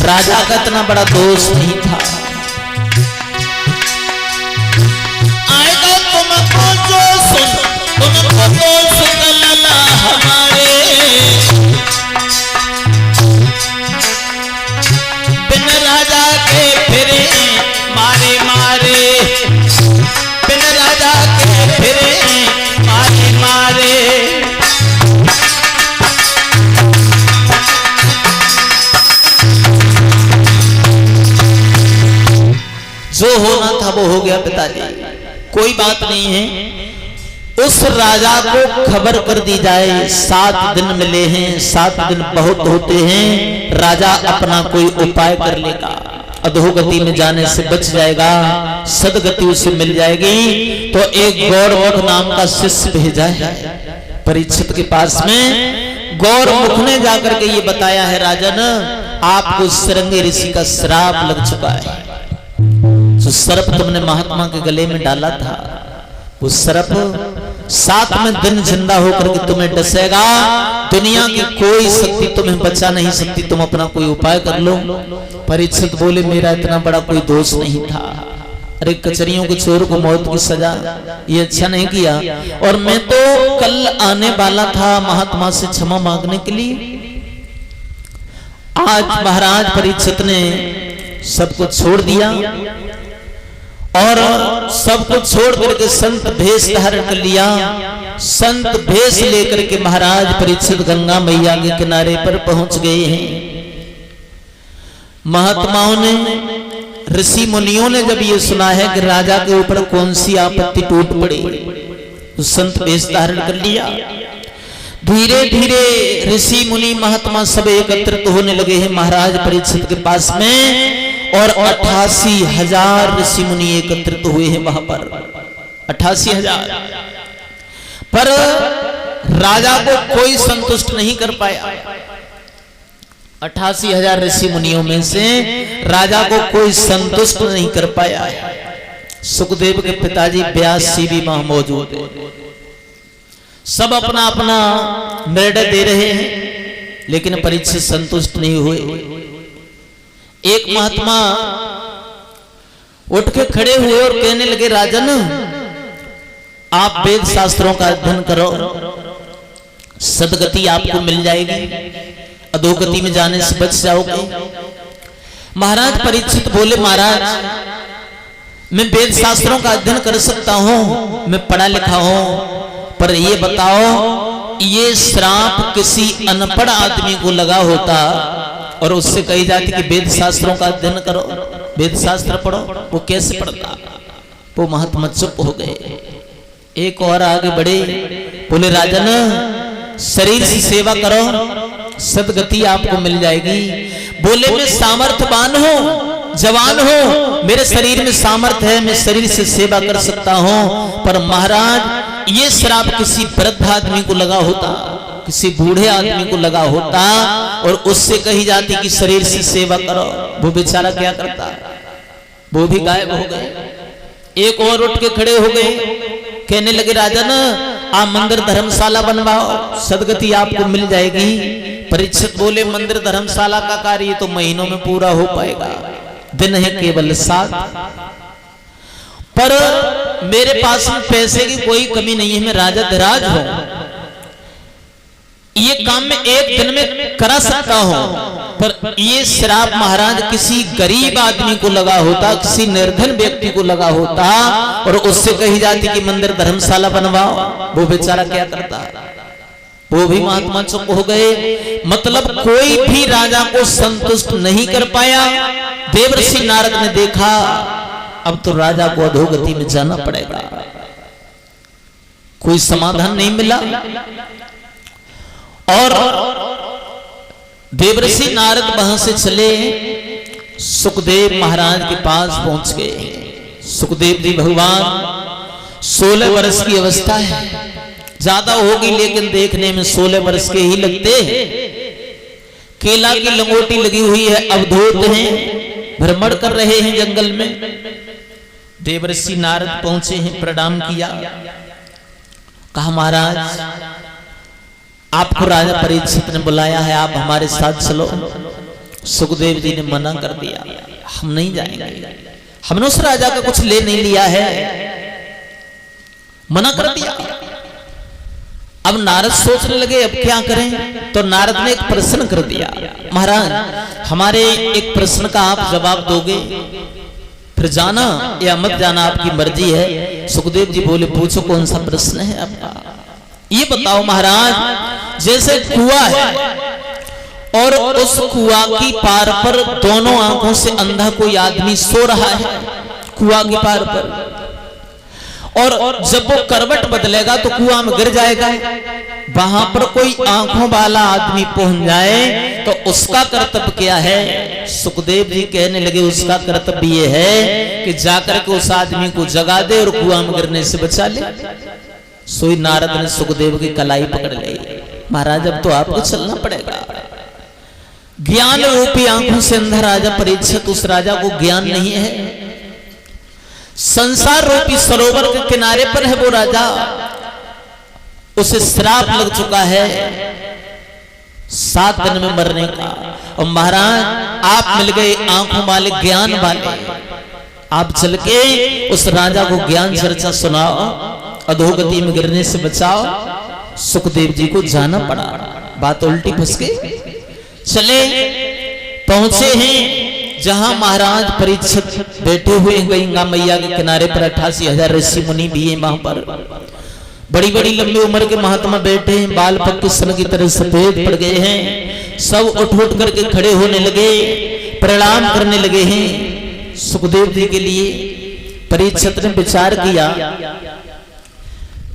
राजा का इतना बड़ा दोष नहीं था। आएगा तुमको जो सुन, तुमको जो सुन लला हमारे, बिन राजा के फिरे मारे मारे, बिन राजा के फिरे मारे मारे। जो होना था वो हो गया पिताजी, कोई बात नहीं है। उस राजा को खबर कर दी जाए 7 दिन मिले हैं, 7 दिन बहुत होते हैं, राजा अपना कोई उपाय कर लेगा, अधोगति में जाने से बच जाएगा, सदगति उसे मिल जाएगी। तो एक गौरमुख नाम का शिष्य भेजा है परीक्षित के पास में। गौरमुख ने जाकर के ये बताया है, राजन आपको सरंगी ऋषि का श्राप लग चुका है। जो सर्प तुमने महात्मा के गले में डाला था, वो सर्प 7वें दिन जिंदा होकर के तुम्हें डसेगा। दुनिया की कोई शक्ति तुम्हें बचा नहीं सकती, तुम अपना कोई उपाय कर लो। परीक्षित बोले, मेरा इतना बड़ा कोई दोष नहीं था। अरे कचरियों के चोर को मौत की सजा, ये अच्छा नहीं किया। और मैं तो कल आने वाला था महात्मा से क्षमा मांगने के लिए। आज महाराज परीक्षित ने सब कुछ छोड़ दिया और सब कुछ छोड़ करके संत भेष धारण कर लिया। संत भेष लेकर के महाराज परीक्षित गंगा मैया के किनारे पर पहुंच गए हैं। महात्माओं ने, ऋषि मुनियों ने जब ये सुना है कि राजा के ऊपर कौन सी आपत्ति टूट पड़ी, तो संत भेष धारण कर लिया। धीरे धीरे ऋषि मुनि महात्मा सब एकत्रित होने लगे हैं महाराज परीक्षित के पास में। और 88,000 ऋषि मुनि एकत्रित हुए हैं वहां पर, 88,000। पर राजा को कोई संतुष्ट नहीं कर पाया। 88,000 ऋषि मुनियों में से राजा को कोई संतुष्ट नहीं कर पाया। सुखदेव के पिताजी व्यास जी भी वहां मौजूद है। सब अपना अपना निर्णय दे रहे हैं, लेकिन परीक्षित संतुष्ट नहीं हुए। एक महात्मा उठ के खड़े हुए और कहने लगे, राजन आप वेद शास्त्रों का अध्ययन करो, सदगति आपको मिल जाएगी, अधोगति में जाने से बच जाओगे। महाराज परीक्षित बोले, महाराज मैं वेद शास्त्रों का अध्ययन कर सकता हूं, मैं पढ़ा लिखा हूं, पर ये बताओ ये श्राप किसी अनपढ़ आदमी को लगा होता और उससे कही जाती कि वेद शास्त्रों का अध्ययन करो, वेद शास्त्र पढ़ो, वो कैसे पढ़ता? वो महात्मा चुप हो गए। एक और आगे बढ़े, बोले राजन शरीर से सेवा करो, सदगति आपको मिल जाएगी। बोले मैं सामर्थ्यवान हूं, जवान हूं, मेरे शरीर में सामर्थ्य है, मैं शरीर से सेवा कर सकता हूं, पर महाराज ये श्राप किसी वृद्ध आदमी को लगा होता, किसी बूढ़े आदमी को लगा होता और उससे कही जाती कि शरीर से सेवा करो, वो बेचारा क्या करता? वो भी गायब हो गए। एक और उठ के खड़े हो गए, कहने लगे राजन आप मंदिर धर्मशाला बनवाओ, सदगति आपको मिल जाएगी। परीक्षित बोले, मंदिर धर्मशाला का कार्य तो महीनों में पूरा हो पाएगा, दिन है केवल 7, पर मेरे पास में पैसे की कोई कमी नहीं है, मैं राजा धीराज हूं, ये काम मैं एक दिन में करा सकता हूं। पर ये श्राप महाराज किसी गरीब आदमी को लगा होता, किसी निर्धन व्यक्ति को लगा होता और उससे कही जाती कि मंदिर धर्मशाला बनवाओ, वो बेचारा क्या करता? वो भी महात्मा चुप हो गए। मतलब कोई भी राजा को संतुष्ट नहीं कर पाया। देवर्षि नारद ने देखा अब तो राजा को अधोगति में जाना पड़ेगा, कोई समाधान नहीं मिला। और देवर्षि नारद वहां से चले, सुखदेव महाराज के पास पहुंच गए। सुखदेव जी भगवान 16 वर्ष की अवस्था है, ज्यादा होगी लेकिन देखने में 16 वर्ष के ही लगते हैं। केला की लंगोटी लगी हुई है, अवधूत हैं, भ्रमण कर रहे हैं जंगल में। देवर्षि नारद पहुंचे हैं, प्रणाम किया, कहा महाराज आपको राजा परीक्षित ने बुलाया है, आप हमारे साथ चलो। सुखदेव जी ने मना कर दिया, हम नहीं जाएंगे, हमने उस राजा का कुछ ले नहीं लिया है, मना कर दिया। अब नारद सोचने लगे अब क्या करें, तो नारद ने एक प्रश्न कर दिया, महाराज हमारे एक प्रश्न का आप जवाब दोगे, फिर जाना या मत जाना आपकी मर्जी है। सुखदेव जी बोले पूछो कौन सा प्रश्न है आपका। ये बताओ महाराज, जैसे कुआं है और उस कुआं की पार पर दोनों आंखों से अंधा कोई आदमी सो रहा है कुआं की पार पर, और जब वो करवट बदलेगा तो कुआं में गिर जाएगा, वहां पर कोई आंखों वाला आदमी पहुंच जाए तो उसका कर्तव्य क्या है। सुखदेव जी कहने लगे उसका कर्तव्य ये है कि जाकर के उस आदमी को जगा दे और कुआं में गिरने से बचा ले। सोई नारद ने सुखदेव की कलाई पकड़ ली, महाराज अब तो आपको चलना पड़ेगा। ज्ञान रूपी आंखों से अंधा राजा परीक्षित, उस राजा को ज्ञान नहीं है, संसार रूपी सरोवर के किनारे पर है वो राजा, उसे श्राप लग चुका है 7 दिन में मरने का। और महाराज आप मिल गए आंखों वाले ज्ञान वाले, आप चल के उस राजा को ज्ञान चर्चा सुनाओ, अधोगति में गिरने से बचाओ। सुखदेव जी को जाना पड़ा, बात उल्टी फंस गई। चले पहुंचे हैं जहां महाराज परीक्षित बैठे हुए गंगा मैया के किनारे पर 88,000 ऋषि मुनि भी हैं, वहां पर बड़ी बड़ी लंबी उम्र के महात्मा बैठे हैं, बाल पक्के सन की तरह सफेद पड़ गए हैं, सब उठ उठ करके खड़े होने लगे, प्रणाम करने लगे हैं सुखदेव जी के लिए। परीक्षित ने विचार किया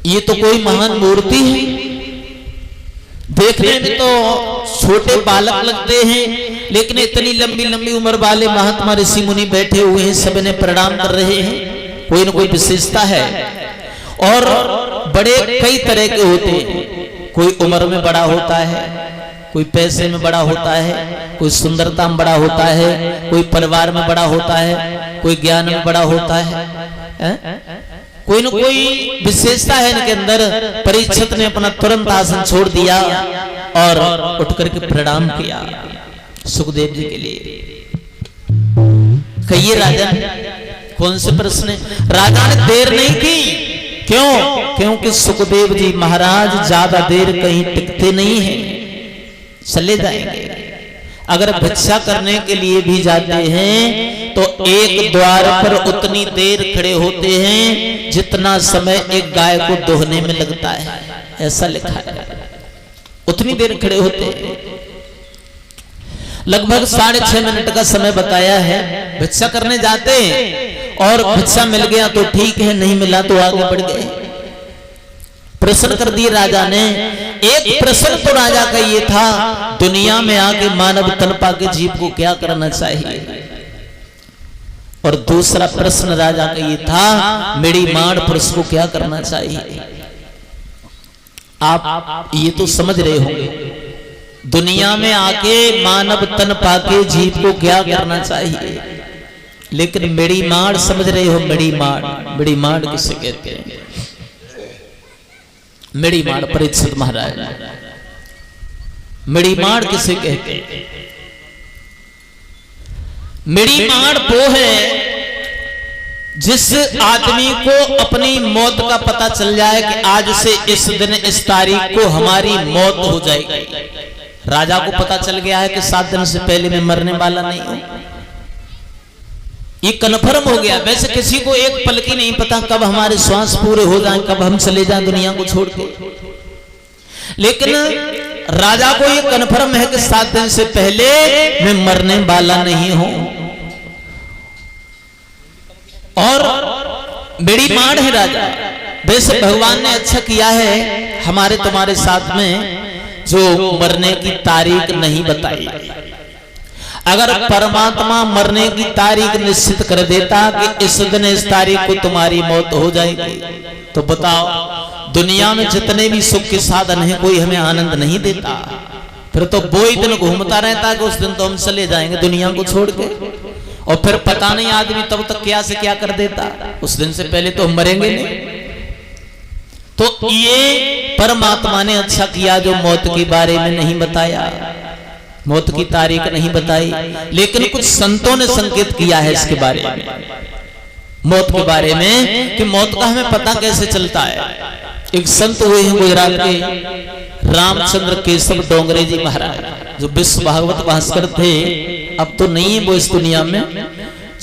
ये तो कोई महान मूर्ति है, देखने में तो छोटे बालक लगते हैं, लेकिन इतनी लंबी लंबी उम्र वाले महात्मा ऋषि मुनि बैठे हुए हैं, सब ने प्रणाम कर रहे हैं, कोई न कोई विशेषता है। और बड़े कई तरह के होते हैं, कोई उम्र में बड़ा होता है, कोई पैसे में बड़ा होता है, कोई सुंदरता में बड़ा होता है, कोई परिवार में बड़ा होता है, कोई ज्ञान में बड़ा होता है, कोई न कोई विशेषता है इनके अंदर। परीक्षित ने अपना तुरंत आसन छोड़ दिया और उठ करके प्रणाम किया सुखदेव जी के लिए। कहिए राजा कौन से प्रश्न, राजा ने देर नहीं की, क्यों? क्योंकि सुखदेव जी महाराज ज्यादा देर कहीं टिकते नहीं हैं, चले जाएंगे। अगर भिक्षा करने के लिए भी जाते हैं तो एक द्वार पर उतनी देर खड़े होते हैं जितना समय एक गाय को दोहने में लगता है, ऐसा लिखा है, उतनी देर खड़े होते हैं। लगभग 6.5 मिनट का समय बताया है। भिक्षा करने जाते हैं और भिक्षा मिल गया तो ठीक है, नहीं मिला तो आगे बढ़ गए। प्रश्न कर दिए राजा ने। एक प्रश्न तो राजा का ये था, दुनिया में आके मानव तन पाके जीव को क्या करना चाहिए, और दूसरा प्रश्न राजा का ये था, मेरी माण पुरुष को क्या करना चाहिए। आप ये तो समझ रहे होंगे, दुनिया में आके मानव तन पाके जीव को क्या करना चाहिए, लेकिन मेरी माण समझ रहे हो, मेरी माण किसे कहते हैं? मेरी माण परीक्षित महाराज, मेरी माण किसे कहते हैं? मेरी माण वो है जिस आदमी को अपनी मौत का पता चल जाए कि आज से इस दिन इस तारीख को हमारी मौत हो जाएगी। राजा को पता चल गया है कि 7 दिन से पहले मैं मरने वाला नहीं हूं, ये कन्फर्म हो गया। वैसे किसी को एक पल की नहीं पता कब हमारे श्वास पूरे हो जाएं, कब हम चले जाएं दुनिया को छोड़ के, लेकिन राजा को ये कन्फर्म है कि 7 दिन से पहले मैं मरने वाला नहीं हूं। और मेरी माण है राजा। वैसे भगवान ने अच्छा किया है हमारे तुम्हारे साथ में जो मरने की तारीख नहीं बताई। अगर परमात्मा मरने की तारीख निश्चित कर देता कि इस दिन इस तारीख को तुम्हारी मौत हो जाएगी, तो बताओ दुनिया में जितने भी सुख के साधन हैं कोई हमें आनंद नहीं देता। फिर तो वो ही दिन घूमता रहता कि उस दिन तो हम चले जाएंगे दुनिया को छोड़ के, और फिर पता नहीं आदमी तब तक क्या से क्या कर देता, उस दिन से पहले तो हम मरेंगे नहीं। तो ये परमात्मा ने अच्छा किया जो मौत के बारे में नहीं बताया। मौत की तारीख नहीं बताई, लेकिन कुछ संतों ने संकेत किया है इसके बारे में, मौत के बारे में, कि मौत का हमें पता कैसे चलता है। एक संत हुए हैं गुजरात के रामचंद्र केशव डोंगरे जी महाराज, जो विश्व भागवत भास्कर थे, अब तो नहीं है वो इस दुनिया में,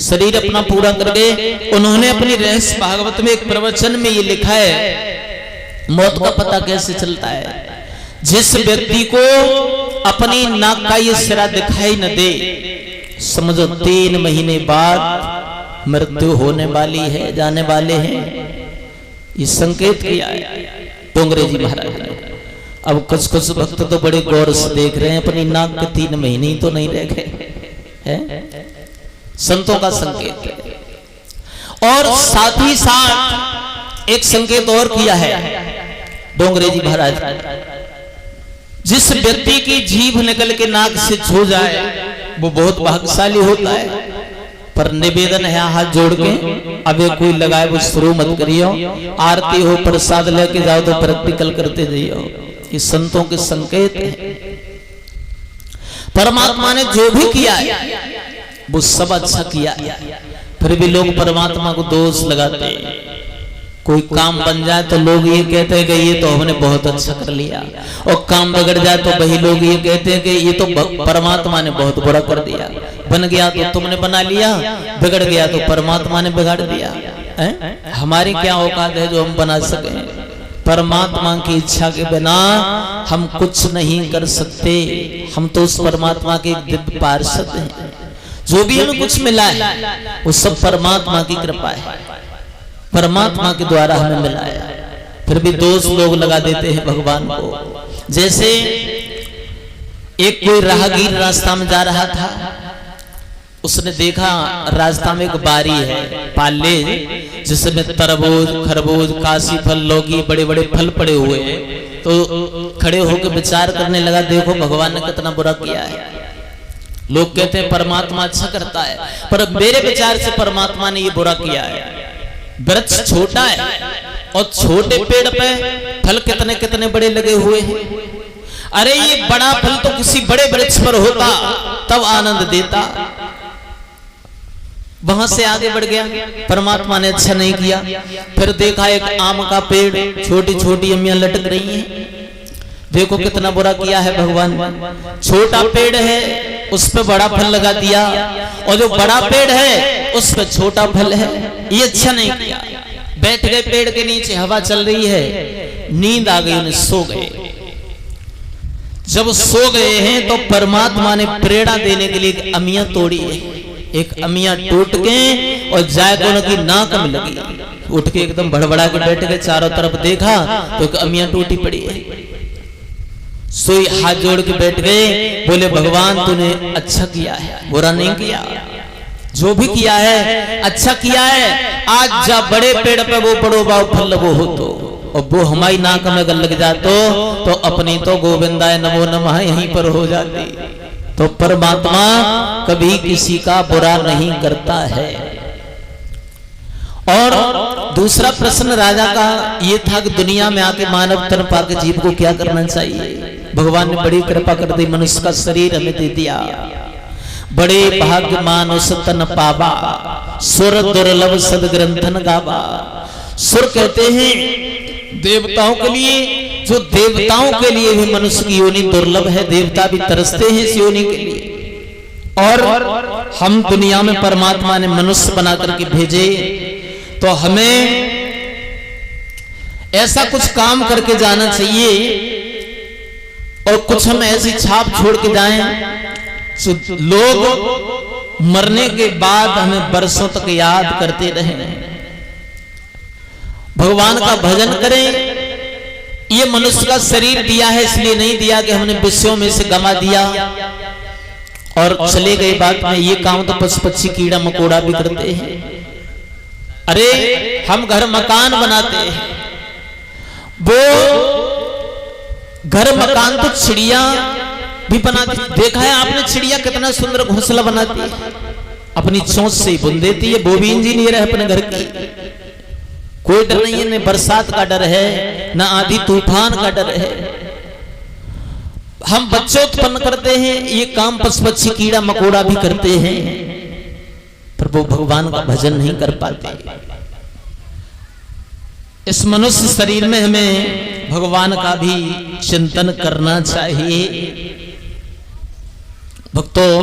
शरीर अपना पूरा कर गए। उन्होंने अपनी रहस्य भागवत में एक प्रवचन में ये लिखा है, मौत का पता कैसे चलता है। जिस व्यक्ति को अपनी नाक का ये सिरा दिखाई न दे, समझो 3 महीने बाद मृत्यु होने वाली है, जाने वाले हैं। ये संकेत किया है डोंगरे जी महाराज ने। अब कुछ कुछ भक्त तो बड़े गौर से देख रहे हैं, अपनी नाक के 3 महीने ही तो नहीं रह गए हैं। संतों का संकेत है। और साथ ही साथ एक संकेत और किया है डोंगरे जी महाराज, जिस व्यक्ति की जीभ निकल के नाक से छू जाए वो बहुत भाग्यशाली होता है। पर निवेदन है हाथ जोड़ के, अब ये कोई लगाए वो शुरू मत करियो, आरती हो प्रसाद लेके जाओ तो प्रैक्टिकल करते जाइयो। ये संतों के संकेत है। परमात्मा ने जो भी किया है वो सब अच्छा किया, फिर भी लोग परमात्मा को दोष लगाते हैं। कोई काम बन जाए तो लोग ये कहते हैं कि ये तो हमने बहुत अच्छा कर लिया, और काम बिगड़ जाए तो वही लोग ये कहते हैं कि ये तो परमात्मा ने बहुत बुरा कर दिया। बन गया तो तुमने बना लिया, बिगड़ गया तो परमात्मा ने बिगाड़ दिया। हमारी क्या औकात है जो हम बना सके? परमात्मा की इच्छा के बिना हम कुछ नहीं कर सकते। हम तो उस परमात्मा के दिव्य पार्षद हैं। जो भी हमें कुछ मिला है वो सब परमात्मा की कृपा है, परमात्मा के द्वारा हमें मिला है। फिर भी दोष लोग लगा देते हैं भगवान को। जैसे एक कोई राहगीर रास्ता में जा रहा था, उसने देखा रास्ता में एक बारी है पाले, जिसमें तरबूज, खरबूज, काशी फल, लौकी, बड़े बड़े फल पड़े हुए हैं। तो खड़े होकर विचार करने लगा, देखो भगवान ने कितना बुरा किया है। लोग कहते हैं परमात्मा अच्छा करता है, पर मेरे विचार से परमात्मा ने ये बुरा किया है। वृक्ष छोटा है और छोटे पेड़ पे फल कितने कितने बड़े लगे हुए हैं। अरे ये बड़ा फल तो किसी बड़े वृक्ष पर होता तब आनंद देता। वहां से आगे बढ़ गया, परमात्मा ने अच्छा नहीं किया। फिर देखा एक आम का पेड़, छोटी छोटी अम्मियां लटक रही हैं। देखो कितना बुरा किया है भगवान। छोटा पेड़ है उस पे बड़ा फल लगा दिया, और जो बड़ा पेड़ है उस पे छोटा फल है। ये अच्छा नहीं किया। बैठ गए पेड़ के नीचे, हवा चल रही है, नींद आ गई, उन्हें सो गए। जब सो गए हैं तो परमात्मा ने प्रेरणा देने के लिए एक अमिया तोड़ी है। एक अमिया टूट के और जाकर उनकी नाक में लगी। उठ के एकदम भड़बड़ा के बैठ गए, चारों तरफ देखा तो एक अमिया टूटी पड़ी है। सोई हाथ जोड़ के बैठ गए, बोले भगवान तूने अच्छा किया है, बुरा नहीं किया। जो भी किया है अच्छा किया है। आज जा बड़े पेड़ पे वो बड़ो बाव फल लगो हो तो, और वो हमारी नाक में अगर लग जातो तो अपनी तो गोविंदाय नमो नमः यहीं पर हो जाती। तो परमात्मा कभी किसी का बुरा नहीं करता है। और दूसरा प्रश्न राजा का ये था कि दुनिया में आके मानव तन पाके जीव को क्या करना चाहिए। भगवान ने बड़ी कृपा कर दी, मनुष्य का शरीर हमें दे दिया। बड़े भाग्यमान उस तन पावा, सुर दुर्लभ सदग्रंथन गावा। सुर कहते हैं देवताओं के लिए, जो देवताओं के लिए भी मनुष्य की योनि दुर्लभ है। देवता भी तरसते हैं इस योनि के लिए। और हम दुनिया में परमात्मा ने मनुष्य बना करके भेजे, तो हमें ऐसा कुछ काम करके जाना चाहिए और कुछ हम ऐसी छाप छोड़ के जाएं जो लोग मरने के बाद हमें बरसों तक याद करते रहें। भगवान का भजन करें। ये मनुष्य का शरीर दिया है इसलिए नहीं दिया कि हमने विषयों में से गमा दिया और चले गए बाद में। ये काम तो पशु पक्षी कीड़ा मकोड़ा भी करते हैं। अरे हम घर मकान बनाते हैं, वो घर मकान तो चिड़िया भी बनाती। देखा है आपने चिड़िया कितना सुंदर घोंसला बनाती है, अपनी चोंच से ही बुन देती है। वो भी इंजीनियर है अपने घर की। कोई डर नहीं है, न बरसात का डर है, न आंधी तूफान का डर है। हम बच्चे उत्पन्न करते हैं, ये काम पशु पक्षी कीड़ा मकोड़ा भी करते हैं, पर वो भगवान का भजन नहीं कर पाते। इस मनुष्य शरीर में हमें भगवान का भी चिंतन करना चाहिए। भक्तों,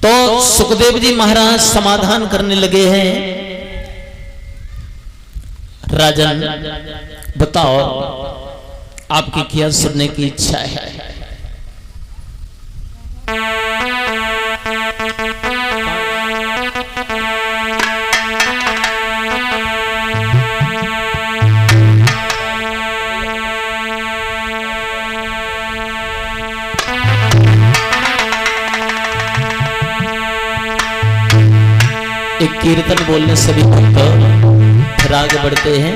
तो सुखदेव जी महाराज समाधान करने लगे हैं। राजन बताओ, आपकी क्या सुनने की इच्छा है? एक कीर्तन बोलने सभी भक्त फिर आगे बढ़ते हैं,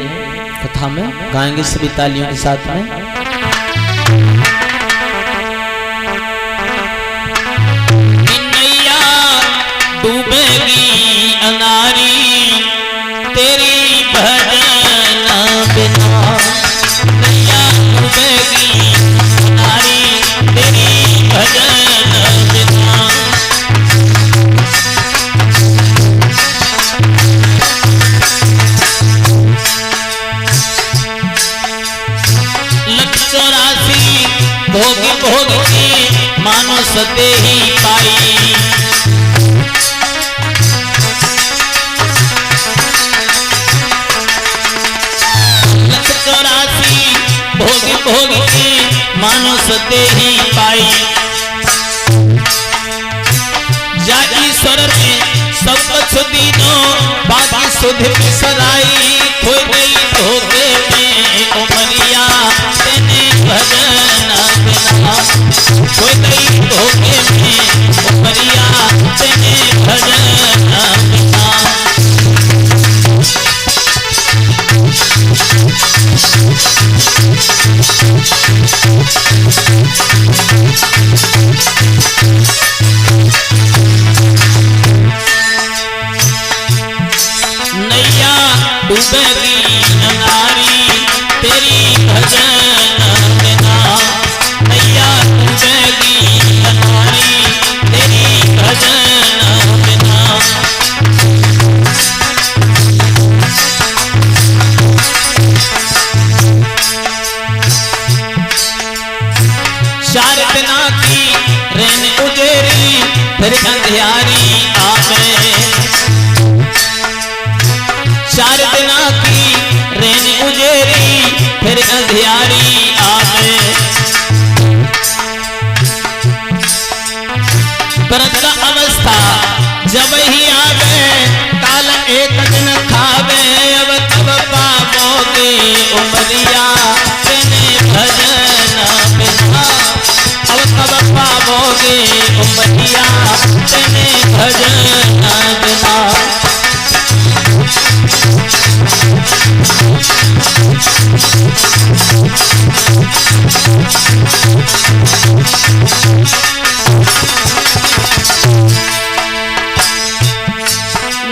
कथा में गाएंगे सभी तालियों के साथ में। नैया डूबेगी अनारी तेरी भजन बिना, नैया डूबेगी अनारी तेरी भजन बिना। भोगी भोगी की मानो सते ही पाई, लख 84 भोगी भोगी की मानो सते ही पाई। जा ईश्वर ने सब कुछ दीनो बाकी सुध बिसराई, खोई गई धोखे में उमरिया तेने भजन बिना, खोई गई धोखे में उमरिया तेने भजन बिना। नैया डूबेगी अनारी तेरी भजन बिना, नैया डूबेगी अनारी तेरी भजन बिना। चार दिना की रेन उजेरी फिर अंधियारी आवे, चार दिना की रेन उजेरी फिर अंधियारी आवे। वृद्ध अवस्था जब ही आवे काल एक दिन खावे, अब तब पावोगे उमरिया तेने भजन बिना, अब तब पावोगे उमरिया तेने भजन बिना।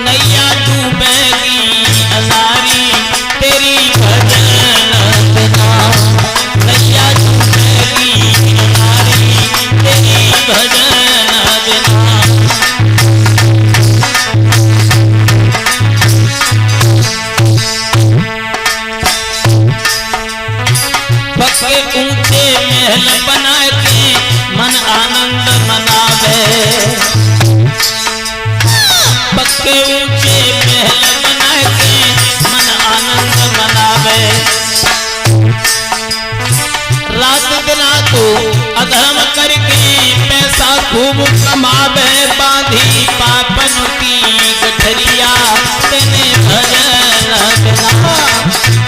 नैया डूबेगी अनारी तेरी भजन बिना, नैया डूबेगी अनारी तेरी भजन बिना। पक्के ऊंचे महल बना के मन आनंद मनावे, पक्के ऊंचे महल बना के मन आनंद मनावे। रात दिन तो अधर्म करके पैसा खूब कमावे, बांधी पापन की गठरिया तेने भजन बिना,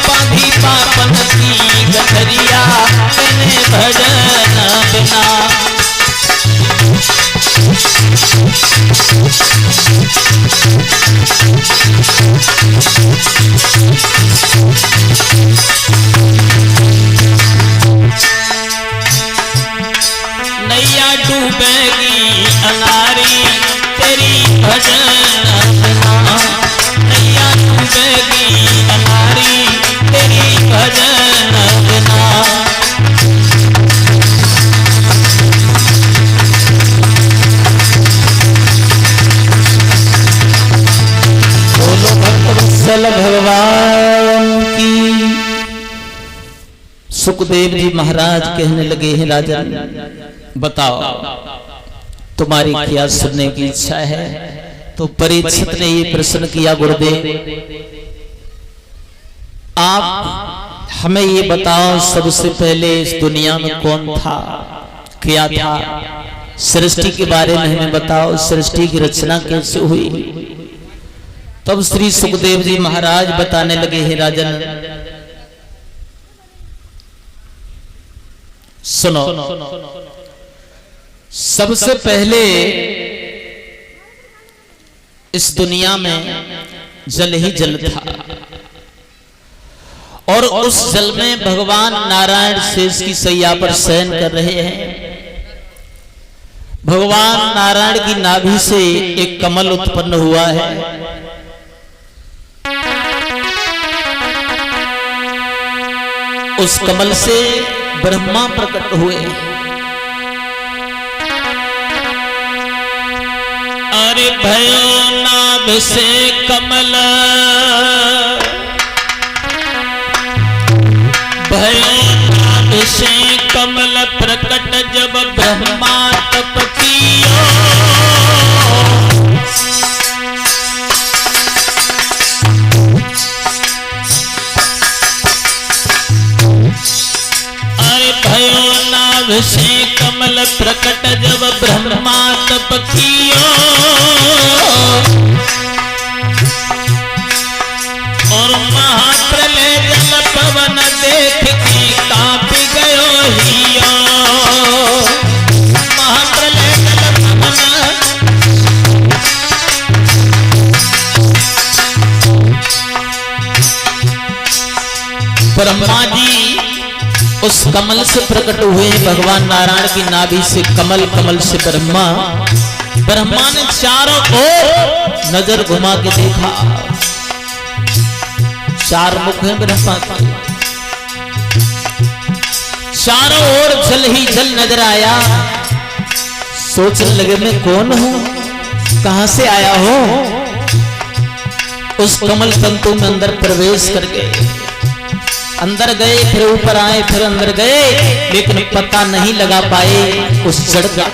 बांधी पापन की गठरिया तेने भजन बिना। नैया डूबेगी अनारी तेरी भजन बिना, नैया डूबेगी अनारी तेरी भजन बिना। बोलो भक्तवत्सल भगवान की। सुखदेव जी महाराज कहने लगे हैं राजन बताओ तुम्हारी क्या सुनने की इच्छा है। तो परीक्षित ने ये प्रश्न किया गुरुदेव आप हमें ये बताओ सबसे पहले इस दुनिया में कौन था क्या था, सृष्टि के बारे में हमें बताओ, सृष्टि की रचना कैसे हुई। तब श्री सुखदेव जी महाराज बताने लगे हैं राजन सुनो, सबसे पहले इस दुनिया में जल ही जल था और उस जल में भगवान नारायण शेष की सैया पर शयन कर रहे हैं। भगवान नारायण की नाभि से एक कमल उत्पन्न हुआ है। उस कमल से ब्रह्मा प्रकट हुए। अरे भयो नाभ से कमल, भयो नाभ से कमल प्रकट जब ब्रह्मा तप कियो। से कमल प्रकट जब ब्रह्मा तप कियो। और महाप्रलय जल पवन देख के कांपी गयो हियो। महाप्रलय जल पवन ब्रह्मा जी उस कमल से प्रकट हुए। भगवान नारायण की नाभि से कमल, कमल से ब्रह्मा। ब्रह्मा ने चारों ओर नजर घुमा के देखा, चार मुख हैं ब्रह्मा के, चारों ओर जल ही जल नजर आया। सोचने लगे मैं कौन हूं, कहां से आया हूं। उस कमल तंतु में अंदर प्रवेश करके अंदर गए, फिर ऊपर आए, फिर अंदर गए, लेकिन पता नहीं लगा पाए उस जड़ का।